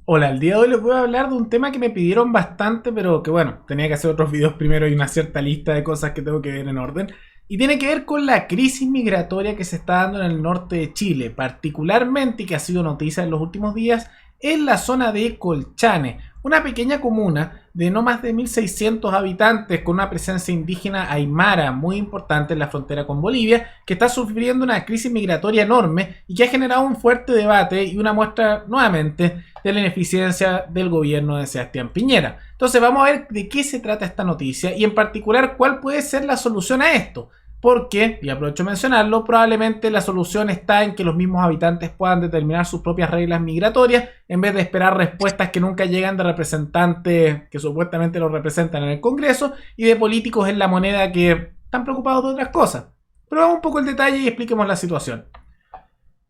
Hola, el día de hoy les voy a hablar de un tema que me pidieron bastante, pero que bueno, tenía que hacer otros videos primero y una cierta lista de cosas que tengo que ver en orden. Y tiene que ver con la crisis migratoria que se está dando en el norte de Chile, particularmente y que ha sido noticia en los últimos días, en la zona de Colchane, una pequeña comuna de no más de 1.600 habitantes con una presencia indígena aymara muy importante en la frontera con Bolivia, que está sufriendo una crisis migratoria enorme y que ha generado un fuerte debate y una muestra nuevamente de la ineficiencia del gobierno de Sebastián Piñera. Entonces vamos a ver de qué se trata esta noticia y en particular cuál puede ser la solución a esto. Porque, y aprovecho de mencionarlo, probablemente la solución está en que los mismos habitantes puedan determinar sus propias reglas migratorias en vez de esperar respuestas que nunca llegan de representantes que supuestamente los representan en el Congreso y de políticos en la moneda que están preocupados de otras cosas. Pero vamos un poco el detalle y expliquemos la situación.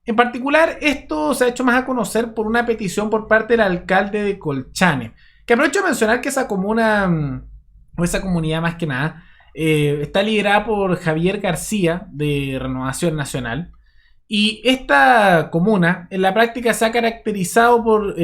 En particular, esto se ha hecho más a conocer por una petición por parte del alcalde de Colchane. Que aprovecho de mencionar que esa comuna, o esa comunidad más que nada, está liderada por Javier García de Renovación Nacional. Y esta comuna en la práctica se ha caracterizado por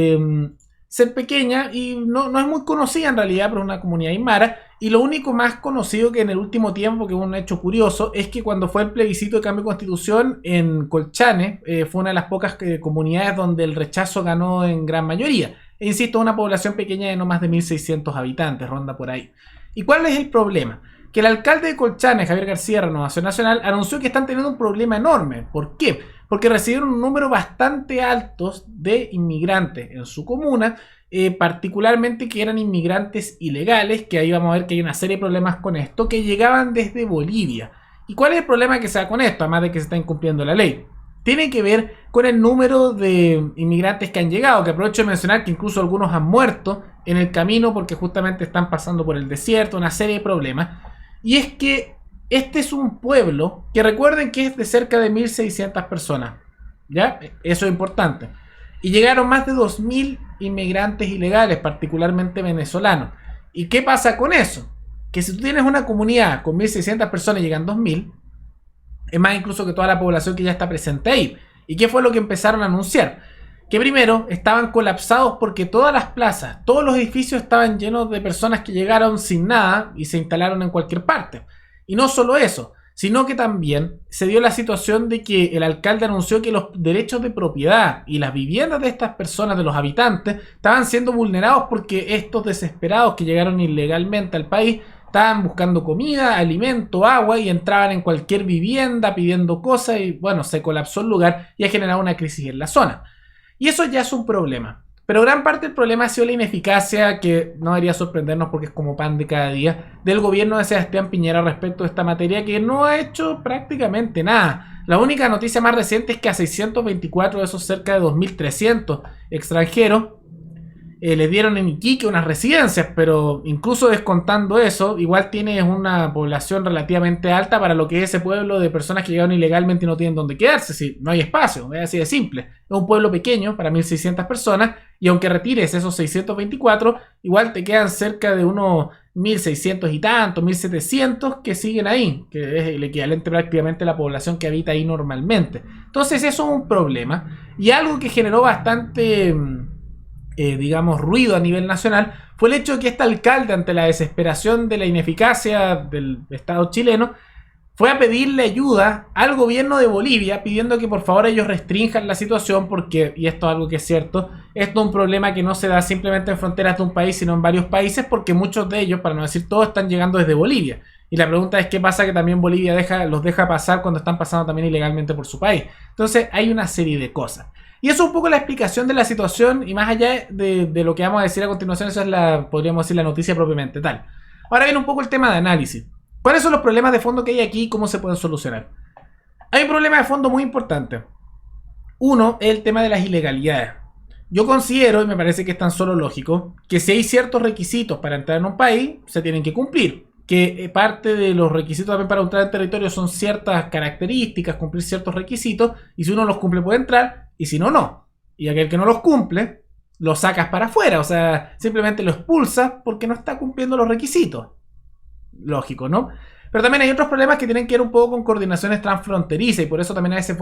ser pequeña y no es muy conocida en realidad, pero es una comunidad aymara. Y lo único más conocido que en el último tiempo, que es un hecho curioso, es que cuando fue el plebiscito de cambio de constitución en Colchane, fue una de las pocas comunidades donde el rechazo ganó en gran mayoría. E insisto, una población pequeña de no más de 1.600 habitantes, ronda por ahí. ¿Y cuál es el problema? Que el alcalde de Colchane, Javier García de Renovación Nacional, anunció que están teniendo un problema enorme. ¿Por qué? Porque recibieron un número bastante alto de inmigrantes en su comuna, particularmente que eran inmigrantes ilegales, que ahí vamos a ver que hay una serie de problemas con esto, que llegaban desde Bolivia. ¿Y cuál es el problema que se da con esto, además de que se está incumpliendo la ley? Tiene que ver con el número de inmigrantes que han llegado, que aprovecho de mencionar que incluso algunos han muerto en el camino porque justamente están pasando por el desierto, una serie de problemas. Y es que este es un pueblo que recuerden que es de cerca de 1.600 personas. ¿Ya? Eso es importante. Y llegaron más de 2.000 inmigrantes ilegales, particularmente venezolanos. ¿Y qué pasa con eso? Que si tú tienes una comunidad con 1.600 personas y llegan 2.000, es más incluso que toda la población que ya está presente ahí. ¿Y qué fue lo que empezaron a anunciar? Que primero estaban colapsados porque todas las plazas, todos los edificios estaban llenos de personas que llegaron sin nada y se instalaron en cualquier parte. Y no solo eso, sino que también se dio la situación de que el alcalde anunció que los derechos de propiedad y las viviendas de estas personas, de los habitantes, estaban siendo vulnerados porque estos desesperados que llegaron ilegalmente al país estaban buscando comida, alimento, agua y entraban en cualquier vivienda pidiendo cosas y bueno, se colapsó el lugar y ha generado una crisis en la zona. Y eso ya es un problema. Pero gran parte del problema ha sido la ineficacia, que no debería sorprendernos porque es como pan de cada día, del gobierno de Sebastián Piñera respecto a esta materia, que no ha hecho prácticamente nada. La única noticia más reciente es que a 624 de esos cerca de 2.300 extranjeros les dieron en Iquique unas residencias, pero incluso descontando eso, igual tienes una población relativamente alta para lo que es ese pueblo de personas que llegaron ilegalmente y no tienen dónde quedarse, si no hay espacio, es así de simple. Es un pueblo pequeño para 1.600 personas y aunque retires esos 624, igual te quedan cerca de unos 1.600 y tantos, 1.700 que siguen ahí, que es el equivalente prácticamente a la población que habita ahí normalmente. Entonces eso es un problema y algo que generó bastante digamos, ruido a nivel nacional, fue el hecho de que este alcalde, ante la desesperación de la ineficacia del Estado chileno, fue a pedirle ayuda al gobierno de Bolivia, pidiendo que por favor ellos restrinjan la situación, porque, y esto es algo que es cierto, esto es un problema que no se da simplemente en fronteras de un país, sino en varios países, porque muchos de ellos, para no decir todos, están llegando desde Bolivia. Y la pregunta es qué pasa que también Bolivia los deja pasar cuando están pasando también ilegalmente por su país. Entonces hay una serie de cosas. Y eso es un poco la explicación de la situación y más allá de lo que vamos a decir a continuación, esa es podríamos decir, la noticia propiamente tal. Ahora viene un poco el tema de análisis. ¿Cuáles son los problemas de fondo que hay aquí y cómo se pueden solucionar? Hay un problema de fondo muy importante. Uno es el tema de las ilegalidades. Yo considero, y me parece que es tan solo lógico, que si hay ciertos requisitos para entrar en un país, se tienen que cumplir. Que parte de los requisitos también para entrar en territorio son ciertas características, cumplir ciertos requisitos, y si uno los cumple puede entrar, y si no, no. Y aquel que no los cumple, lo sacas para afuera, o sea, simplemente lo expulsas porque no está cumpliendo los requisitos. Lógico, ¿no? Pero también hay otros problemas que tienen que ver un poco con coordinaciones transfronterizas y por eso también a veces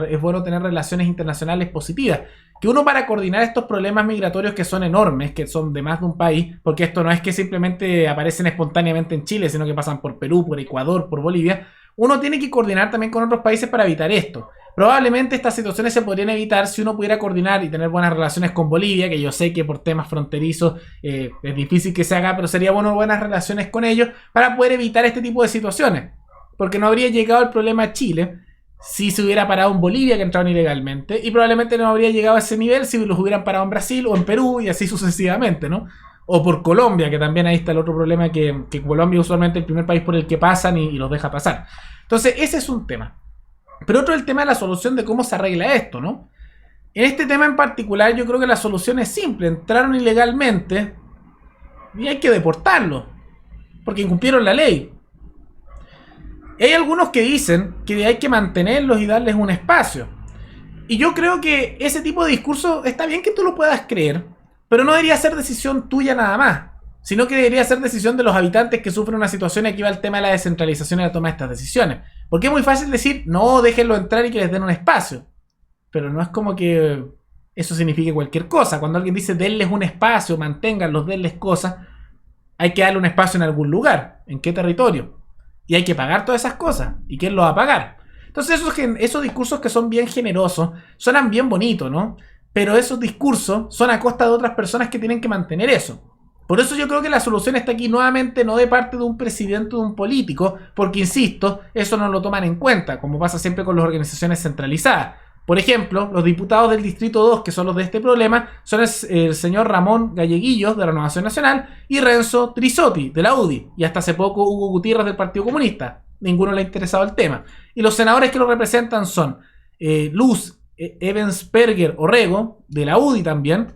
es bueno tener relaciones internacionales positivas. Que uno para coordinar estos problemas migratorios que son enormes, que son de más de un país, porque esto no es que simplemente aparecen espontáneamente en Chile, sino que pasan por Perú, por Ecuador, por Bolivia, uno tiene que coordinar también con otros países para evitar esto. Probablemente estas situaciones se podrían evitar si uno pudiera coordinar y tener buenas relaciones con Bolivia, que yo sé que por temas fronterizos es difícil que se haga, pero sería bueno buenas relaciones con ellos para poder evitar este tipo de situaciones. Porque no habría llegado el problema a Chile si se hubiera parado en Bolivia, que entraron ilegalmente, y probablemente no habría llegado a ese nivel si los hubieran parado en Brasil o en Perú y así sucesivamente, ¿no? O por Colombia, que también ahí está el otro problema, que Colombia es usualmente el primer país por el que pasan y los deja pasar. Entonces ese es un tema. Pero otro es el tema de la solución de cómo se arregla esto, ¿no? En este tema en particular yo creo que la solución es simple. Entraron ilegalmente y hay que deportarlos, porque incumplieron la ley. Hay algunos que dicen que hay que mantenerlos y darles un espacio. Y yo creo que ese tipo de discurso está bien que tú lo puedas creer, pero no debería ser decisión tuya nada más, sino que debería ser decisión de los habitantes que sufren una situación. Y aquí va el tema de la descentralización y la toma de estas decisiones. Porque es muy fácil decir, no, déjenlo entrar y que les den un espacio. Pero no es como que eso signifique cualquier cosa. Cuando alguien dice, denles un espacio, manténganlos, denles cosas, hay que darle un espacio en algún lugar. ¿En qué territorio? Y hay que pagar todas esas cosas. ¿Y quién lo va a pagar? Entonces esos discursos que son bien generosos, suenan bien bonitos, ¿no? Pero esos discursos son a costa de otras personas que tienen que mantener eso. Por eso yo creo que la solución está aquí nuevamente no de parte de un presidente o de un político, porque insisto, eso no lo toman en cuenta, como pasa siempre con las organizaciones centralizadas. Por ejemplo, los diputados del Distrito 2, que son los de este problema, son el señor Ramón Galleguillos, de Renovación Nacional, y Renzo Trisotti, de la UDI, y hasta hace poco Hugo Gutiérrez, del Partido Comunista. Ninguno le ha interesado el tema. Y los senadores que lo representan son Luz Ebensperger Orrego, de la UDI también,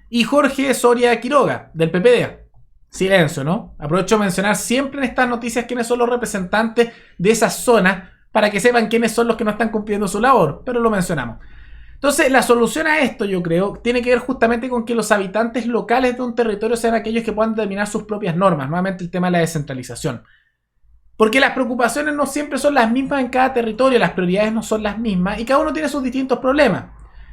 y Jorge Soria Quiroga, del PPD. Silencio, ¿no? Aprovecho de mencionar siempre en estas noticias quiénes son los representantes de esa zona, para que sepan quiénes son los que no están cumpliendo su labor, pero lo mencionamos. Entonces, la solución a esto, yo creo, tiene que ver justamente con que los habitantes locales de un territorio sean aquellos que puedan determinar sus propias normas. Nuevamente el tema de la descentralización. Porque las preocupaciones no siempre son las mismas en cada territorio, las prioridades no son las mismas y cada uno tiene sus distintos problemas.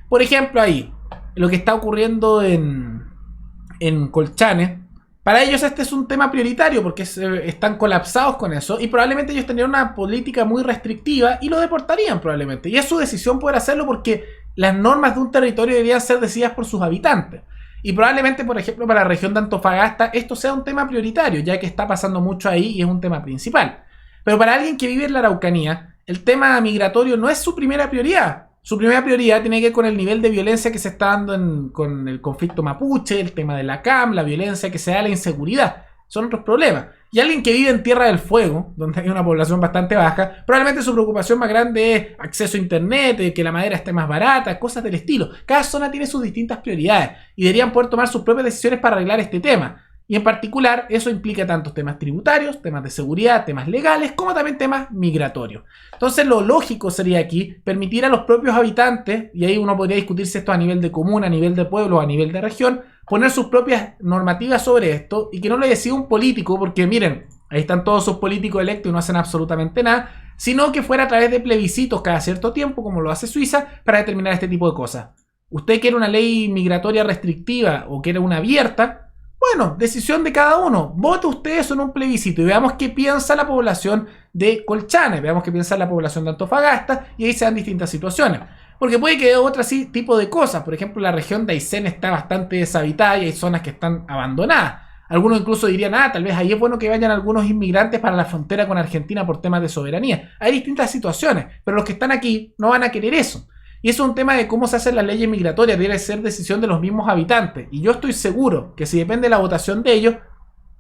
Por ejemplo, ahí, lo que está ocurriendo en Colchane, para ellos este es un tema prioritario porque están colapsados con eso y probablemente ellos tendrían una política muy restrictiva y lo deportarían probablemente. Y es su decisión poder hacerlo porque las normas de un territorio deberían ser decididas por sus habitantes. Y probablemente, por ejemplo, para la región de Antofagasta esto sea un tema prioritario, ya que está pasando mucho ahí y es un tema principal. Pero para alguien que vive en la Araucanía, el tema migratorio no es su primera prioridad. Su primera prioridad tiene que ver con el nivel de violencia que se está dando con el conflicto mapuche, el tema de la CAM, la violencia que se da, la inseguridad. Son otros problemas. Y alguien que vive en Tierra del Fuego, donde hay una población bastante baja, probablemente su preocupación más grande es acceso a internet, que la madera esté más barata, cosas del estilo. Cada zona tiene sus distintas prioridades y deberían poder tomar sus propias decisiones para arreglar este tema. Y en particular, eso implica tantos temas tributarios, temas de seguridad, temas legales, como también temas migratorios. Entonces, lo lógico sería aquí permitir a los propios habitantes, y ahí uno podría discutir si esto a nivel de comuna, a nivel de pueblo, a nivel de región, poner sus propias normativas sobre esto y que no lo decida un político, porque miren, ahí están todos sus políticos electos y no hacen absolutamente nada, sino que fuera a través de plebiscitos cada cierto tiempo, como lo hace Suiza, para determinar este tipo de cosas. ¿Usted quiere una ley migratoria restrictiva o quiere una abierta? Bueno, decisión de cada uno. Vote usted eso en un plebiscito y veamos qué piensa la población de Colchane, veamos qué piensa la población de Antofagasta y ahí se dan distintas situaciones. Porque puede que haya otro tipo de cosas. Por ejemplo, la región de Aysén está bastante deshabitada y hay zonas que están abandonadas. Algunos incluso dirían, tal vez ahí es bueno que vayan algunos inmigrantes para la frontera con Argentina por temas de soberanía. Hay distintas situaciones, pero los que están aquí no van a querer eso. Y eso es un tema de cómo se hacen las leyes migratorias, debe ser decisión de los mismos habitantes. Y yo estoy seguro que si depende de la votación de ellos,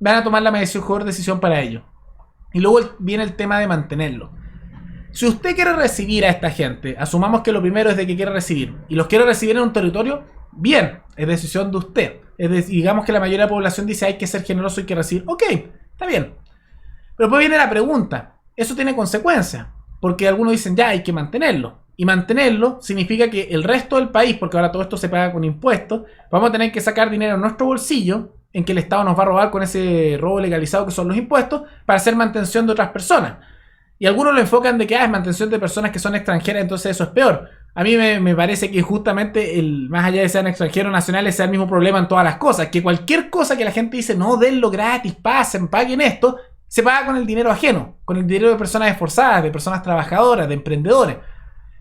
van a tomar la mejor decisión para ello. Y luego viene el tema de mantenerlo. Si usted quiere recibir a esta gente, asumamos que lo primero es de que quiere recibir, y los quiere recibir en un territorio, bien, es decisión de usted. Es decir, digamos que la mayoría de la población dice hay que ser generoso, hay que recibir. Ok, está bien. Pero después viene la pregunta. Eso tiene consecuencias, porque algunos dicen ya hay que mantenerlo. Y mantenerlo significa que el resto del país, porque ahora todo esto se paga con impuestos, vamos a tener que sacar dinero en nuestro bolsillo en que el Estado nos va a robar con ese robo legalizado que son los impuestos para hacer mantención de otras personas. Y algunos lo enfocan de que es mantención de personas que son extranjeras, entonces eso es peor. A mí me parece que justamente, más allá de sean extranjeros o nacionales, sea el mismo problema en todas las cosas. Que cualquier cosa que la gente dice, no, denlo gratis, pasen, paguen esto, se paga con el dinero ajeno, con el dinero de personas esforzadas, de personas trabajadoras, de emprendedores.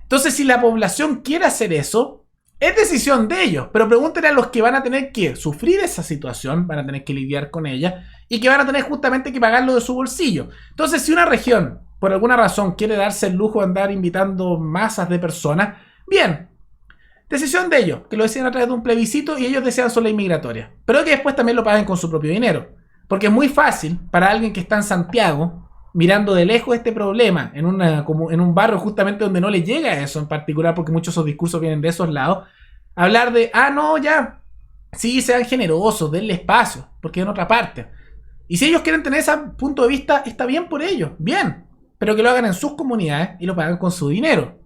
Entonces, si la población quiere hacer eso, es decisión de ellos, pero pregúntenle a los que van a tener que sufrir esa situación, van a tener que lidiar con ella y que van a tener justamente que pagarlo de su bolsillo. Entonces, si una región, por alguna razón, quiere darse el lujo de andar invitando masas de personas, bien, decisión de ellos, que lo deciden a través de un plebiscito y ellos desean su ley migratoria, pero que después también lo paguen con su propio dinero. Porque es muy fácil para alguien que está en Santiago, mirando de lejos este problema, en un barrio justamente donde no le llega eso en particular, porque muchos de esos discursos vienen de esos lados, hablar de, no, ya, sí, sean generosos, denle espacio, porque en otra parte. Y si ellos quieren tener ese punto de vista, está bien por ellos, bien, pero que lo hagan en sus comunidades y lo paguen con su dinero.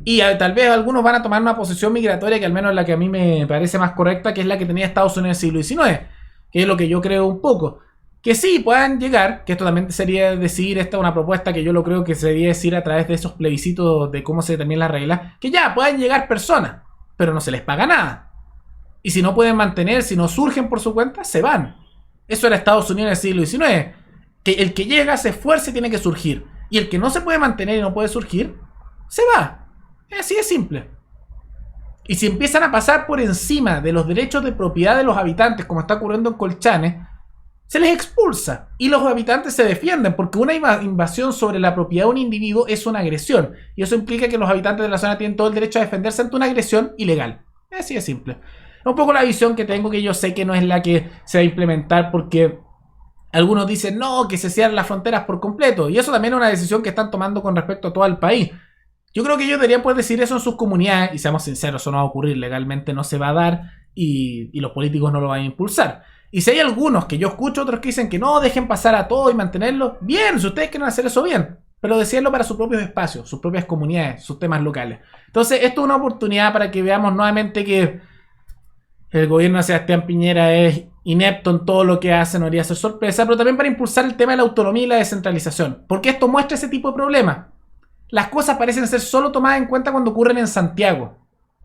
Y tal vez algunos van a tomar una posición migratoria que al menos es la que a mí me parece más correcta, que es la que tenía Estados Unidos en el siglo XIX, que es lo que yo creo un poco. Que sí, puedan llegar, que esto también sería decir, esta es una propuesta que yo lo creo que sería decir a través de esos plebiscitos de cómo se determinan las reglas, que ya puedan llegar personas, pero no se les paga nada. Y si no pueden mantener, si no surgen por su cuenta, se van. Eso era Estados Unidos en el siglo XIX. Que el que llega, se esfuerce y tiene que surgir. Y el que no se puede mantener y no puede surgir, se va. Así de simple. Y si empiezan a pasar por encima de los derechos de propiedad de los habitantes, como está ocurriendo en Colchane, se les expulsa y los habitantes se defienden, porque una invasión sobre la propiedad de un individuo es una agresión, y eso implica que los habitantes de la zona tienen todo el derecho a defenderse ante una agresión ilegal. Así de simple. Es un poco la visión que tengo, que yo sé que no es la que se va a implementar, porque algunos dicen no, que se cierren las fronteras por completo, y eso también es una decisión que están tomando con respecto a todo el país. Yo creo que ellos deberían poder decir eso en sus comunidades, y seamos sinceros, eso no va a ocurrir, legalmente no se va a dar, y los políticos no lo van a impulsar. Y si hay algunos que yo escucho, otros que dicen que no, dejen pasar a todo y mantenerlo, bien, si ustedes quieren hacer eso, bien, pero decirlo para sus propios espacios, sus propias comunidades, sus temas locales. Entonces, esto es una oportunidad para que veamos nuevamente que el gobierno de Sebastián Piñera es inepto en todo lo que hace, no debería ser sorpresa, pero también para impulsar el tema de la autonomía y la descentralización, porque esto muestra ese tipo de problemas. Las cosas parecen ser solo tomadas en cuenta cuando ocurren en Santiago.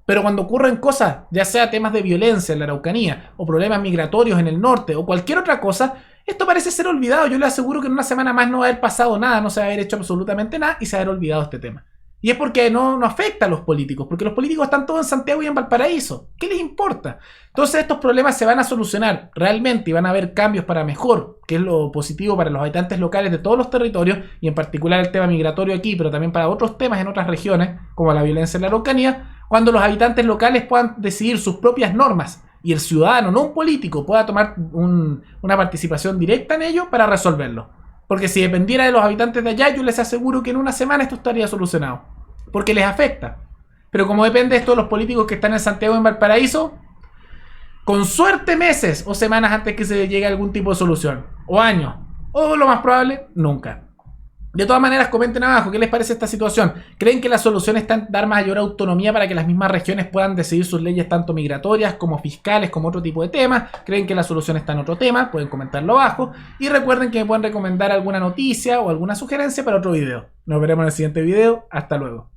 Pero cuando ocurren cosas, ya sea temas de violencia en la Araucanía, o problemas migratorios en el norte, o cualquier otra cosa, esto parece ser olvidado. Yo le aseguro que en una semana más no va a haber pasado nada, no se va a haber hecho absolutamente nada, y se va a haber olvidado este tema. Y es porque no afecta a los políticos, porque los políticos están todos en Santiago y en Valparaíso. ¿Qué les importa? Entonces estos problemas se van a solucionar realmente y van a haber cambios para mejor, que es lo positivo para los habitantes locales de todos los territorios, y en particular el tema migratorio aquí, pero también para otros temas en otras regiones, como la violencia en la Araucanía, cuando los habitantes locales puedan decidir sus propias normas y el ciudadano, no un político, pueda tomar una participación directa en ello para resolverlo. Porque si dependiera de los habitantes de allá, yo les aseguro que en una semana esto estaría solucionado. Porque les afecta. Pero como depende esto de los políticos que están en Santiago y en Valparaíso, con suerte meses o semanas antes que se llegue a algún tipo de solución. O años. O lo más probable, nunca. De todas maneras, comenten abajo qué les parece esta situación. ¿Creen que la solución está en dar mayor autonomía para que las mismas regiones puedan decidir sus leyes tanto migratorias como fiscales, como otro tipo de temas? ¿Creen que la solución está en otro tema? Pueden comentarlo abajo. Y recuerden que me pueden recomendar alguna noticia o alguna sugerencia para otro video. Nos veremos en el siguiente video. Hasta luego.